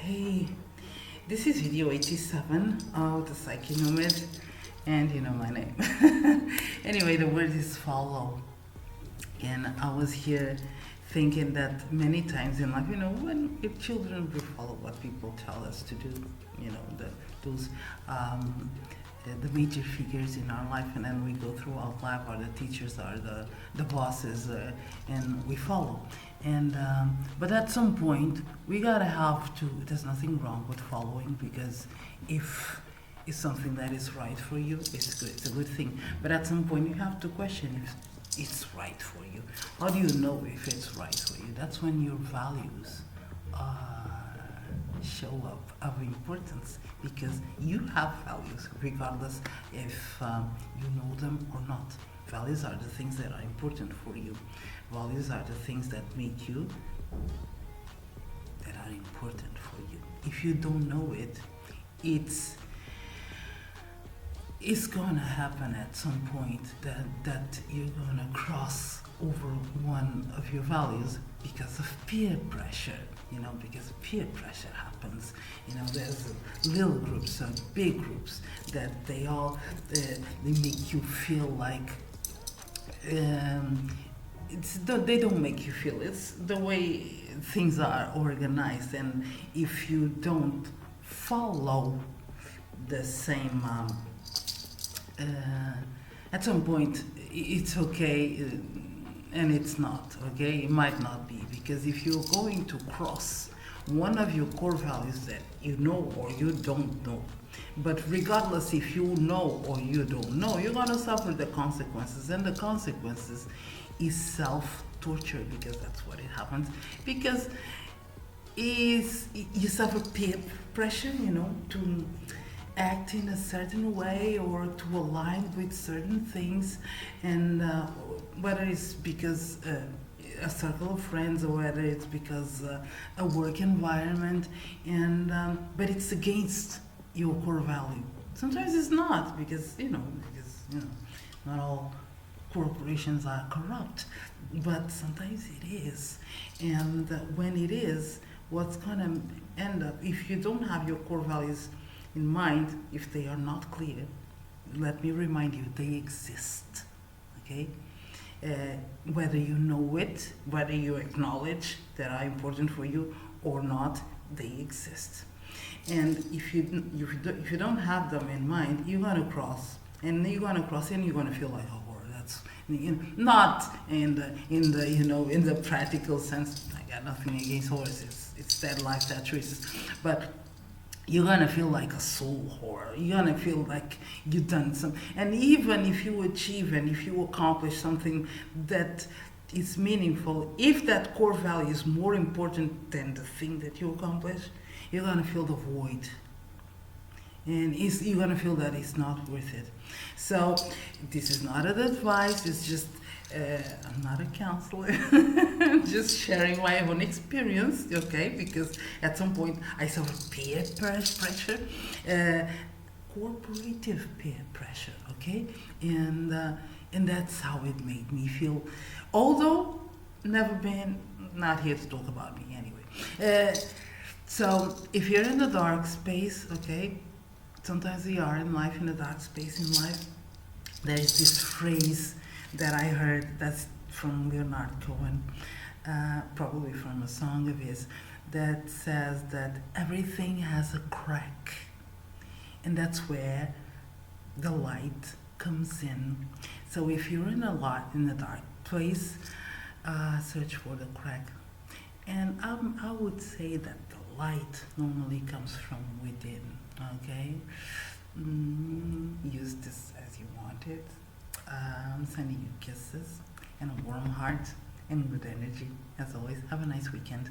Hey, this is video 87 of the Psyche Nomad, and you know my name. Anyway, the word is follow. And I was here thinking that many times in life, when if children will follow what people tell us to do, those the major figures in our life, and then we go throughout life, or the teachers are the bosses, and we follow. And but at some point, we gotta have to. There's nothing wrong with following, because if it's something that is right for you, it's good. It's a good thing. But at some point, you have to question if it's right for you. How do you know if it's right for you? That's when your values show up of importance, because you have values regardless if you know them or not. Values are the things that are important for you. Values are the things that make you, that are important for you. If you don't know it, it's gonna happen at some point that you're gonna cross over one of your values because of peer pressure. Because peer pressure happens. There's little groups and big groups that they make you feel like they don't make you feel. It's the way things are organized, and if you don't follow the same, at some point it's okay. And it's not, okay? It might not be, because if you're going to cross one of your core values that you know or you don't know, but regardless if you know or you don't know, you're gonna suffer the consequences, and the consequences is self-torture, because that's what it happens, because you suffer peer pressure, to act in a certain way or to align with certain things, and whether it's because a circle of friends, or whether it's because a work environment, and but it's against your core value. Sometimes it's not, because not all corporations are corrupt, but sometimes it is. And when it is, what's gonna end up, if you don't have your core values in mind, if they are not clear, let me remind you, they exist, okay? Whether you know it, whether you acknowledge that are important for you or not, they exist. And if you don't have them in mind, you're gonna cross, and you're gonna feel like, oh, that's not in the practical sense. I got nothing against horses. It's that life, that choices, but you're gonna feel like a soul whore. You're gonna feel like you've done something. And even if you achieve and if you accomplish something that is meaningful, if that core value is more important than the thing that you accomplish, you're gonna feel the void. And you're gonna feel that it's not worth it. So this is not an advice, it's just, I'm not a counselor, I'm just sharing my own experience, okay? Because at some point I suffer peer pressure, corporative peer pressure, okay? And that's how it made me feel. Although, not here to talk about me anyway. So if you're in the dark space, okay? Sometimes we are in life, in a dark space in life. There is this phrase that I heard, that's from Leonard Cohen, probably from a song of his, that says that everything has a crack, and that's where the light comes in. So if you're in a dark place, search for the crack. And I would say that the light normally comes from within, okay? Use this as you want it. I'm sending you kisses and a warm heart and good energy. As always, have a nice weekend.